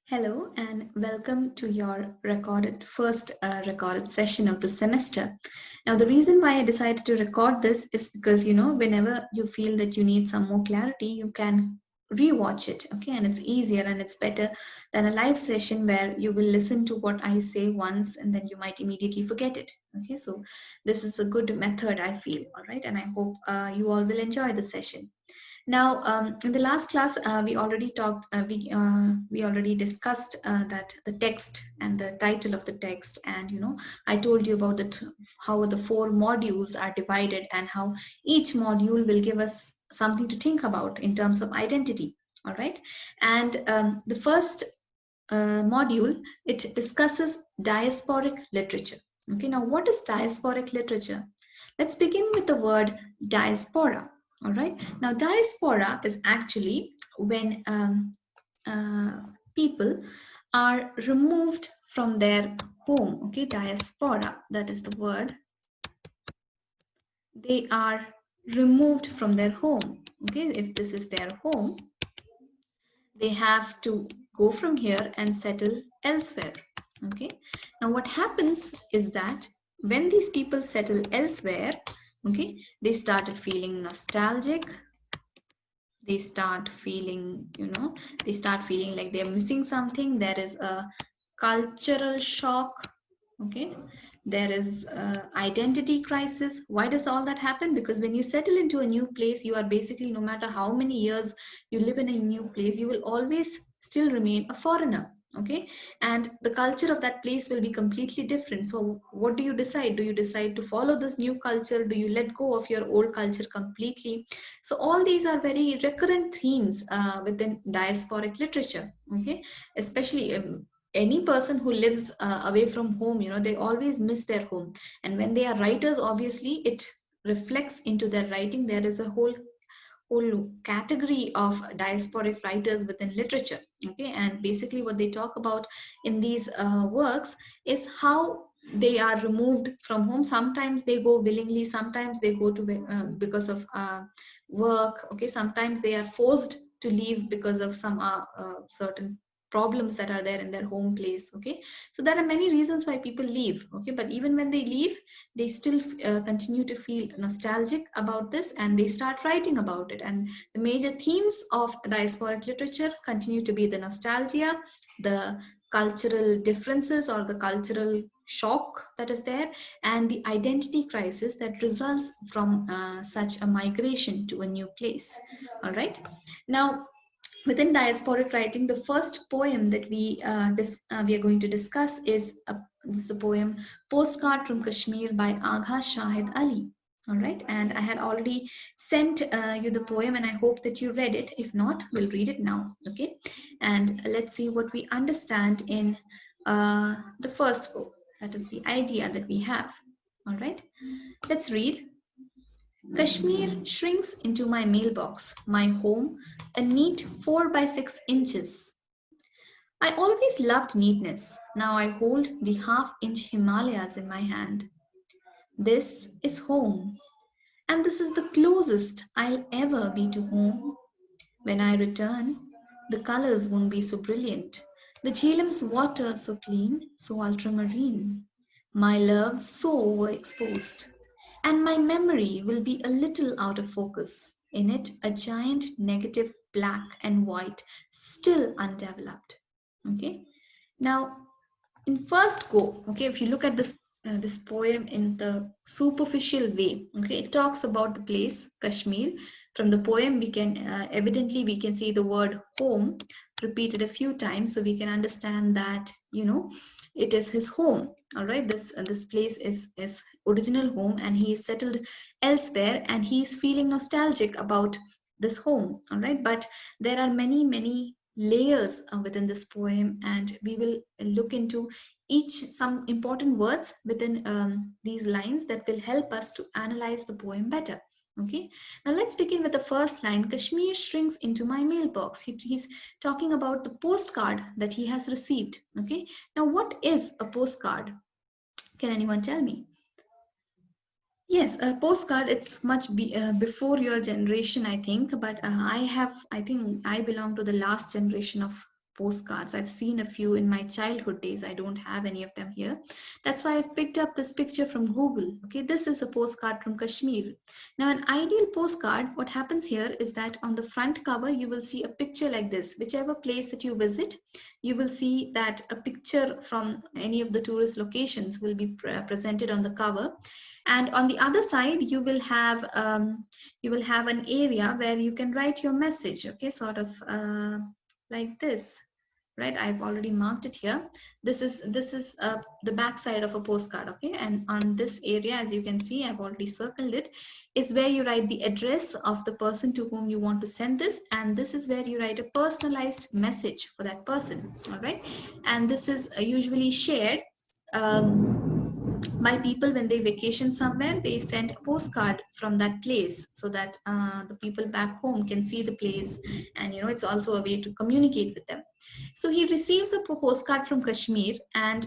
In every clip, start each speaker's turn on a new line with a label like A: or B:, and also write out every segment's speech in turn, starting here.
A: Hello and welcome to your first recorded session of the semester. Now, the reason why I decided to record this is because whenever you feel that you need some more clarity, you can rewatch it, okay? And it's easier and it's better than a live session where you will listen to what I say once and then you might immediately forget it, okay? So, this is a good method, I feel, all right? And I hope you all will enjoy the session. Now, in the last class, we already talked, we already discussed that the text and the title of the text, and I told you about how the four modules are divided and how each module will give us something to think about in terms of identity. All right, and the first module, it discusses diasporic literature. Okay, now what is diasporic literature? Let's begin with the word diaspora. All right, now diaspora is actually when uh, people are removed from their home. Okay, diaspora, that is the word. They are removed from their home. Okay, if this is their home, they have to go from here and settle elsewhere. Okay, now what happens is that when these people settle elsewhere, okay, they started feeling nostalgic. They start feeling, they start feeling like they're missing something. There is a cultural shock. Okay, there is identity crisis. Why does all that happen? Because when you settle into a new place, you are basically, no matter how many years you live in a new place, you will always still remain a foreigner. Okay, and the culture of that place will be completely different. So what do you decide? Do you decide to follow this new culture? Do you let go of your old culture completely? So all these are very recurrent themes within diasporic literature. Okay, especially any person who lives away from home, they always miss their home. And when they are writers, obviously it reflects into their writing. There is a whole category of diasporic writers within literature. Okay, and basically what they talk about in these works is how they are removed from home. Sometimes they go willingly, sometimes they go to because of work. Okay, sometimes they are forced to leave because of some certain problems that are there in their home place. Okay, so there are many reasons why people leave. Okay, but even when they leave, they still continue to feel nostalgic about this, and they start writing about it. And the major themes of diasporic literature continue to be the nostalgia, the cultural differences or the cultural shock that is there, and the identity crisis that results from such a migration to a new place. All right, now within diasporic writing, the first poem that we are going to discuss is this is the poem Postcard from Kashmir by Agha Shahid Ali. All right, and I had already sent you the poem, and I hope that you read it. If not, we'll read it now. Okay, and let's see what we understand in the first book. That is the idea that we have. All right, let's read. Kashmir shrinks into my mailbox, my home, a neat 4 by 6 inches. I always loved neatness. Now I hold the half-inch Himalayas in my hand. This is home, and this is the closest I'll ever be to home. When I return, the colors won't be so brilliant. The Jhelem's water so clean, so ultramarine. My love so overexposed. And my memory will be a little out of focus. In it, a giant negative black and white, still undeveloped. Okay. Now, in first go, okay, if you look at this poem in the superficial way, okay, it talks about the place Kashmir. From the poem, we can evidently we can see the word home repeated a few times, so we can understand that it is his home. All right, this place is his original home, and he is settled elsewhere, and he is feeling nostalgic about this home. All right, but there are many layers within this poem, and we will look into each some important words within these lines that will help us to analyze the poem better. Okay, now let's begin with the first line. Kashmir shrinks into my mailbox. He's talking about the postcard that he has received. Okay, now what is a postcard? Can anyone tell me? Yes, a postcard, it's before your generation, I think, but I think I belong to the last generation of postcards. I've seen a few in my childhood days. I don't have any of them here. That's why I've picked up this picture from Google. Okay, this is a postcard from Kashmir. Now, an ideal postcard, what happens here is that on the front cover, you will see a picture like this. Whichever place that you visit, you will see that a picture from any of the tourist locations will be presented on the cover. And on the other side, you will have an area where you can write your message. Okay, sort of like this, right? I've already marked it here. This is the back side of a postcard. Okay, and on this area, as you can see, I've already circled it, is where you write the address of the person to whom you want to send this, and this is where you write a personalized message for that person. All right, and this is usually shared by people when they vacation somewhere. They send a postcard from that place so that the people back home can see the place, and it's also a way to communicate with them. So he receives a postcard from Kashmir, and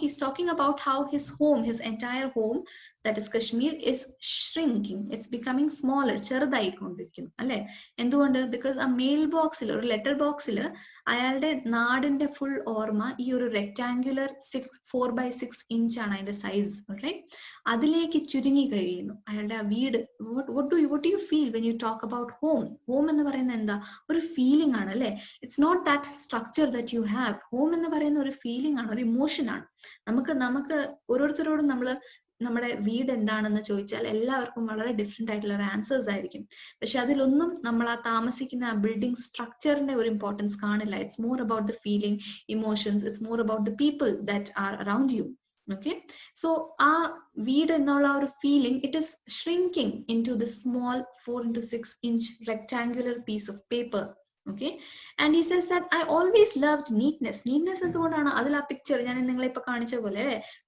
A: he's talking about how his home, his entire home, that is Kashmir, is shrinking. It's becoming smaller. ചെറുതായിക്കൊണ്ടിരിക്കുന്നു അല്ലെ? എന്തുകൊണ്ട്? Because ആ mail ബോക്സിൽ, ഒരു letter ബോക്സിൽ അയാളുടെ നാടിന്റെ full ഓർമ്മ ഈ ഒരു റെക്ടാങ്കുലർ 4x6 ആണ് അതിന്റെ സൈസ്. റൈറ്റ്? അതിലേക്ക് ചുരുങ്ങി കഴിയുന്നു അയാളുടെ ആ വീട്. what do you feel when you talk about home? Home എന്ന് പറയുന്നത് എന്താ? ഒരു ഫീലിംഗ് ആണ് അല്ലെ? It's not that structure that you have. Home എന്ന് പറയുന്ന ഒരു ഫീലിംഗ് ആണ്, ഒരു ഇമോഷൻ ആണ്. നമുക്ക് ഓരോരുത്തരോടും നമ്മുടെ വീട് എന്താണെന്ന് ചോദിച്ചാൽ എല്ലാവർക്കും വളരെ ഡിഫറെന്റ് ആയിട്ടുള്ള ആൻസേഴ്സ് ആയിരിക്കും. പക്ഷെ അതിലൊന്നും നമ്മൾ ആ താമസിക്കുന്ന ആ ബിൽഡിംഗ് സ്ട്രക്ചറിന്റെ ഒരു ഇമ്പോർട്ടൻസ് കാണില്ല. It's more about the feeling, emotions. It's more about the people that are around you. Okay, so ആ വീട് എന്നുള്ള ഒരു feeling, it is shrinking into the small 4x6 rectangular piece of paper. Okay, and he says that I always loved neatness. Neatness എന്തുകൊണ്ടാണ്? അതിൽ ആ picture ഞാൻ നിങ്ങളെ ഇപ്പൊ കാണിച്ച പോലെ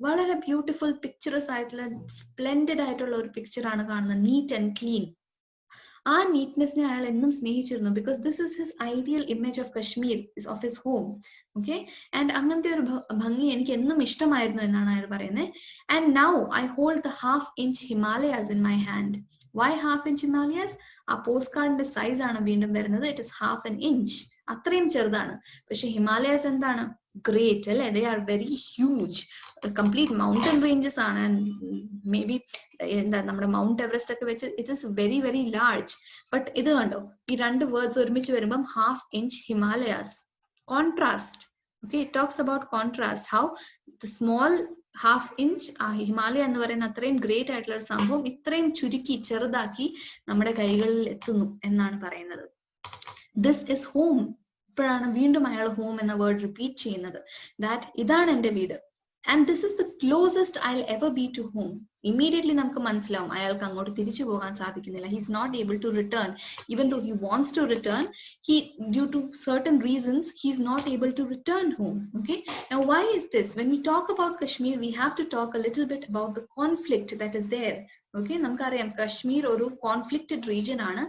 A: വളരെ ബ്യൂട്ടിഫുൾ പിക്ചറസ് ആയിട്ടുള്ള, സ്പ്ലെൻഡഡ് ആയിട്ടുള്ള ഒരു പിക്ചർ ആണ് കാണുന്നത്. Neat and clean. ആ നീറ്റ്നെസ്സിനെ അയാൾ എന്നും സ്നേഹിച്ചിരുന്നു. Because this is his ideal image of Kashmir, of his home. Okay, and അങ്ങനത്തെ ഒരു ഭംഗി എനിക്ക് എന്നും ഇഷ്ടമായിരുന്നു എന്നാണ് അയാൾ പറയുന്നത്. And now I hold the 1/2 inch Himalayas in my hand. Why 1/2 inch Himalayas? ആ പോസ്റ്റ് കാർഡിന്റെ സൈസ് ആണ് വീണ്ടും വരുന്നത്. It is 1/2 inch. അത്രയും ചെറുതാണ്. പക്ഷെ ഹിമാലയാസ് എന്താണ്? ഗ്രേറ്റ് അല്ലെ? They are very huge. Complete mountain ranges ആണ്. മേ ബി എന്താ നമ്മുടെ മൗണ്ട് എവറസ്റ്റ് ഒക്കെ വെച്ച് it is very very large. But ഇത് കണ്ടോ, ഈ രണ്ട് വേർഡ്സ് ഒരുമിച്ച് വരുമ്പം 1/2 inch Himalayas. Contrast. Okay, it talks about contrast. How the small 1/2 inch ആ ഹിമാലയ എന്ന് പറയുന്ന അത്രയും ഗ്രേറ്റ് ആയിട്ടുള്ള ഒരു സംഭവം ഇത്രയും ചുരുക്കി ചെറുതാക്കി നമ്മുടെ കൈകളിൽ എത്തുന്നു എന്നാണ് പറയുന്നത്. This is home. ഇപ്പോഴാണ് വീണ്ടും അയാൾ ഹോം എന്ന വേർഡ് റിപ്പീറ്റ് ചെയ്യുന്നത്. ദാറ്റ് ഇതാണ് എന്റെ വീട്. And this is the closest I will ever be to home. Immediately നമുക്ക് മനസ്സിലാവും അയാൾക്ക് അങ്ങോട്ട് തിരിച്ചു പോകാൻ സാധിക്കുന്നില്ല. He is not able to return. Even though he wants to return, due to certain reasons, he is not able to return home. Okay, now why is this? When we talk about Kashmir, we have to talk a little bit about the conflict that is there. Okay, നമുക്കറിയാം കശ്മീർ ഒരു conflicted region ആണ്.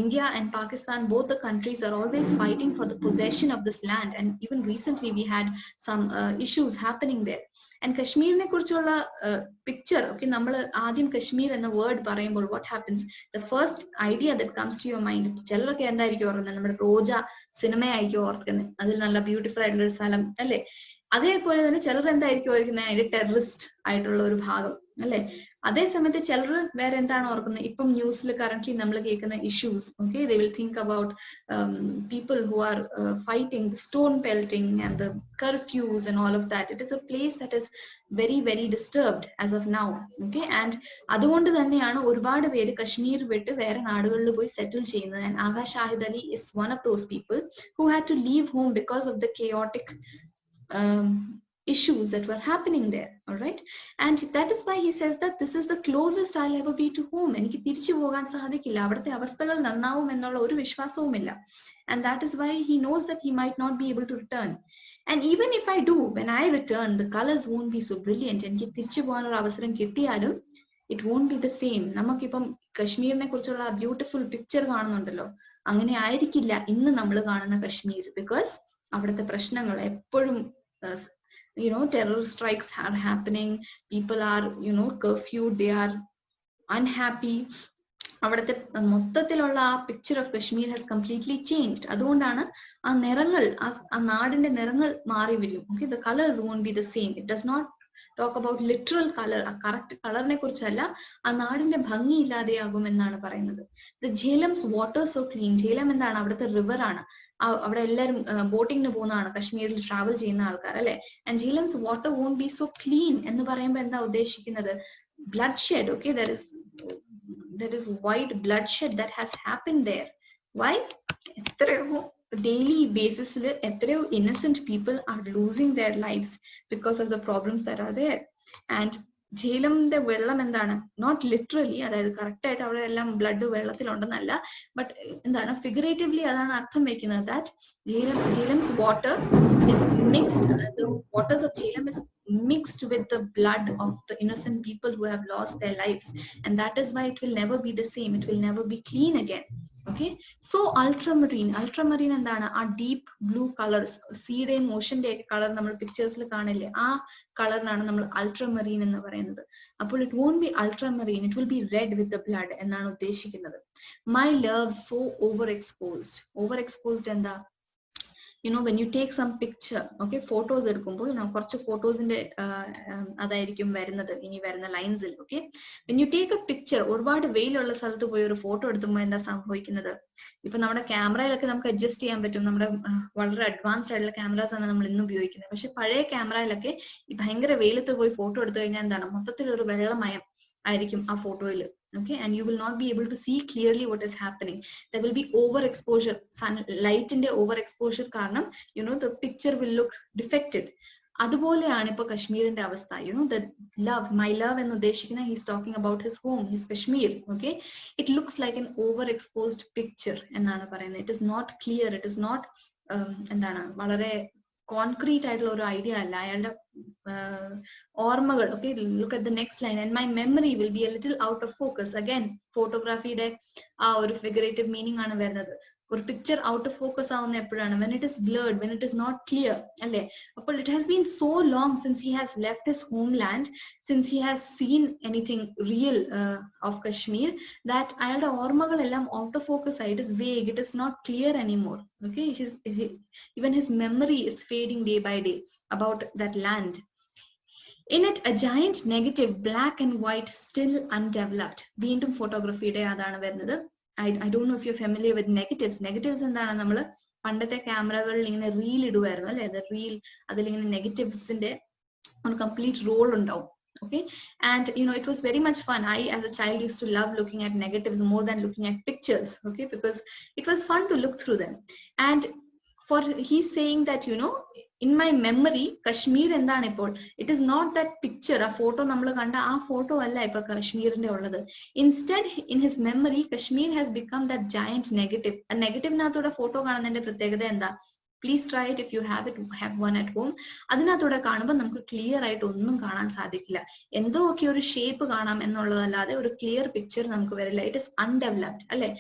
A: India and Pakistan, both the countries are always fighting for the possession of this land, and even recently we had some issues happening there. And Kashmir ne kurichulla picture, okay, nammal aadyam Kashmir enna word parayumbol what happens? The first idea that comes to your mind, chellakke endayirikkum orunna nammade Roja cinema ayikku orthunne, adil nalla beautiful aayittulla salam alle. അതേപോലെ തന്നെ ചിലർ എന്തായിരിക്കും ഓർക്കുന്നത്? അതിന്റെ terrorist ആയിട്ടുള്ള ഒരു ഭാഗം അല്ലെ? അതേസമയത്ത് ചിലർ വേറെ എന്താണ് ഓർക്കുന്നത്? ഇപ്പം ന്യൂസിൽ കറന്റ്ലി നമ്മൾ കേൾക്കുന്ന issues. Okay, they will think about people who are fighting the stone pelting and the curfews and all of that. It is a place that is very very disturbed as of now. Okay, and അതുകൊണ്ട് തന്നെയാണ് ഒരുപാട് പേര് കശ്മീർ വിട്ട് വേറെ നാടുകളിൽ പോയി settle ചെയ്യുന്നത്. And Agha Shahid Ali is one of those people who had to leave home because of the chaotic issues that were happening there. All right, and that is why he says that this is the closest I'll ever be to home. എനിക്ക് തിരിച്ചു പോകാൻ സാധിക്കില്ല, അവിടുത്തെ അവസ്ഥകൾ നന്നാവും എന്നുള്ള ഒരു വിശ്വാസവുമില്ല. And that is why he knows that he might not be able to return. And even if I do, when I return, the colors won't be so brilliant. എനിക്ക് തിരിച്ചു പോകാൻ ഒരു അവസരം കിട്ടിയാലും it won't be the same. നമുക്കിപ്പം കശ്മീരിനെ കുറിച്ചുള്ള beautiful picture കാണുന്നുണ്ടല്ലോ, അങ്ങനെ ആയിരിക്കില്ല ഇന്ന് നമ്മൾ കാണുന്ന കശ്മീർ. ബിക്കോസ് അവിടുത്തെ പ്രശ്നങ്ങൾ എപ്പോഴും terror strikes are happening. People are curfewed, they are unhappy. അവിടുത്തെ മൊത്തത്തിലുള്ള ആ picture of Kashmir has completely changed. അതുകൊണ്ടാണ് ആ നിറങ്ങൾ, ആ നാടിന്റെ നിറങ്ങൾ മാറി വരും. Okay, the colours won't be the same. It does not talk about literal colour, ആ കറക്റ്റ് കളറിനെ കുറിച്ചല്ല, ആ നാടിന്റെ ഭംഗി ഇല്ലാതെയാകും എന്നാണ് പറയുന്നത്. The Jhelum's water so clean. Jhelum എന്താണ്? അവിടുത്തെ റിവർ ആണ്. അവിടെ എല്ലാവരും ബോട്ടിങ്ങിന് പോകുന്നതാണ്, കശ്മീരിൽ ട്രാവൽ ചെയ്യുന്ന ആൾക്കാർ അല്ലെ. And Jhelum's water won't be so clean എന്ന് പറയുമ്പോൾ എന്താ ഉദ്ദേശിക്കുന്നത്? Blood shed. Okay, there is white bloodshed that has happened there. Why? എത്രയോ daily basis എത്രയോ innocent people are losing their lives because of the problems that are there. And ഝേലമിന്റെ വെള്ളം എന്താണ്? Not literally, അതായത് കറക്റ്റ് ആയിട്ട് അവിടെ എല്ലാം blood വെള്ളത്തിലുണ്ടെന്നല്ല, ബട്ട് എന്താണ് ഫിഗറേറ്റീവ്ലി അതാണ് അർത്ഥം വെക്കുന്നത്. That Jhelum's water is mixed, the waters of Jhelum is mixed with the blood of the innocent people who have lost their lives, and that is why it will never be the same, it will never be clean again. Okay, so ultramarine endana? A deep blue colors, sea and ocean de color nammal pictures il kaanille, a color nanu nammal ultramarine ennu parayunnathu. Appo it won't be ultramarine, it will be red with the blood ennaanu uddeshikkunnathu. My love so overexposed enda, you know, when you take some picture, okay, photos എടുക്കുമ്പോൾ കുറച്ച് ഫോട്ടോസിന്റെ അതായിരിക്കും വരുന്നത് ഇനി വരുന്ന ലൈൻസിൽ. Okay, when you take a picture, ഒരുപാട് വെയിലുള്ള സ്ഥലത്ത് പോയി ഒരു ഫോട്ടോ എടുക്കുമ്പോൾ എന്താ സംഭവിക്കുന്നത്? ഇപ്പൊ നമ്മുടെ ക്യാമറയിലൊക്കെ നമുക്ക് അഡ്ജസ്റ്റ് ചെയ്യാൻ പറ്റും, നമ്മുടെ വളരെ അഡ്വാൻസ്ഡ് ആയിട്ടുള്ള ക്യാമറാസ് ആണ് നമ്മൾ ഇന്നും ഉപയോഗിക്കുന്നത്. പക്ഷെ പഴയ ക്യാമറയിലൊക്കെ ഈ ഭയങ്കര വെയിലത്ത് പോയി ഫോട്ടോ എടുത്തു കഴിഞ്ഞാൽ എന്താണ്? മൊത്തത്തിൽ ഒരു വെള്ളമയം ആയിരിക്കും ആ ഫോട്ടോയിൽ. Okay, and you will not be able to see clearly what is happening. There will be overexposure, sunlight in the overexposure karanam, you know, the picture will look defected. അതുപോലെയാണ് ഇപ്പൊ കശ്മീരിന്റെ അവസ്ഥ. You know, the love, my love എന്ന് ഉദ്ദേശിക്കുന്ന, he's talking about his home, his Kashmir. Okay, it looks like an overexposed picture എന്നാണ് പറയുന്നത്. It is not clear, it is not എന്താണ് വളരെ കോൺക്രീറ്റ് ആയിട്ടുള്ള ഒരു ഐഡിയ അല്ല അയാളുടെ ഓർമ്മകൾ. Okay, look at the next line, and my memory will be a little out of focus. Again ഫോട്ടോഗ്രാഫിയുടെ ആ ഒരു ഫിഗറേറ്റീവ് മീനിങ് ആണ് വരുന്നത്. ഒരു പിക്ചർ ഔട്ട് ഓഫ് ഫോക്കസ് ആവുന്ന എപ്പോഴാണ്? When it is blurred, when it is not clear അല്ലേ. അപ്പോൾ it has been so long since he has left his home land, since he has seen anything real of Kashmir, that അയാളുടെ ഓർമ്മകളെല്ലാം out of focus ആയി. It is vague, it is not clear anymore. Okay, even his memory is fading day by day about that land. In it, a giant negative, black and white, still undeveloped. വീണ്ടും ഫോട്ടോഗ്രാഫിയുടെ അതാണ് വരുന്നത്. I don't know if you're familiar with negatives. Negatives എന്താണ്? നമ്മൾ പണ്ടത്തെ ക്യാമറകളിൽ ഇങ്ങനെ reel ഇടുമായിരുന്നു അല്ലെ. Reel അതിലിങ്ങനെ നെഗറ്റീവ്സിന്റെ ഒരു കംപ്ലീറ്റ് റോൾ ഉണ്ടാവും. Okay, and you know, it was very much fun. I as a child used to love looking at negatives more than looking at pictures. Okay, because it was fun to look through them. And for he's saying that, you know, in my memory Kashmir endana ippol, it is not that picture, a photo nammal kanda aa photo alla ipo Kashmirinte ullathu. Instead, in his memory Kashmir has become that giant negative. A negative nathoda photo കാണുന്നതിന്റെ പ്രത്യേകത എന്താ? Please try it if you have one at home. അതിനകത്തൂടെ കാണുമ്പോൾ നമുക്ക് clear ആയിട്ട് ഒന്നും കാണാൻ സാധിക്കില്ല. എന്തോ ഒക്കെ ഒരു ഷേപ്പ് കാണാം എന്നുള്ളതല്ലാതെ ഒരു ക്ലിയർ പിക്ചർ നമുക്ക് വരില്ല. ഇറ്റ് ഇസ് അൺഡെവലപ്ഡ് അല്ലെ.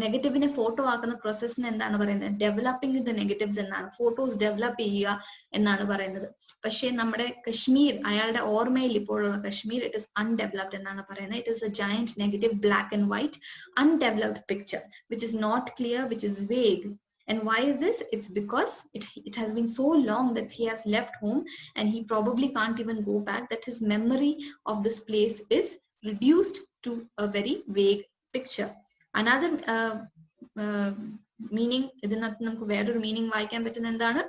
A: നെഗറ്റീവിനെ ഫോട്ടോ ആക്കുന്ന പ്രോസസ്സിന് എന്താണ് പറയുന്നത്? ഡെവലപ്പിംഗ് ദ നെഗറ്റീവ്സ് എന്നാണ്. ഫോട്ടോസ് ഡെവലപ്പ് ചെയ്യുക എന്നാണ് പറയുന്നത്. പക്ഷേ നമ്മുടെ കശ്മീർ, അയാളുടെ ഓർമ്മയിൽ ഇപ്പോഴുള്ള കശ്മീർ, ഇറ്റ് ഇസ് അൺഡെവലപ്ഡ് എന്നാണ് പറയുന്നത്. It is a giant negative black and white undeveloped picture which is not clear, which is vague. And why is this? It's because it has been so long that he has left home and he probably can't even go back, that his memory of this place is reduced to a very vague picture. Another meaning, ഇതിനകത്ത് നമുക്ക് വേറൊരു meaning വായിക്കാൻ പറ്റുന്ന എന്താണ്?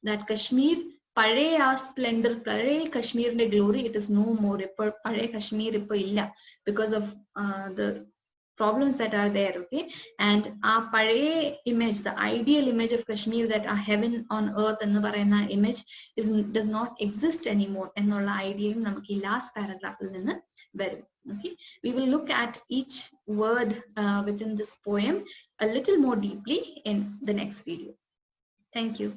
A: That Kashmir, പഴയ ആ splendour, പഴയ കശ്മീരിന്റെ glory, it is no more. ഇപ്പോൾ പഴയ കശ്മീർ ഇപ്പൊ ഇല്ല, because of the problems that are there. Okay, and our pare image, the ideal image of Kashmir, that a heaven on earth ennu parayna image does not exist anymore ennolla idea namukku last paragraph il ninnu varum. Okay, we will look at each word within this poem a little more deeply in the next video. Thank you.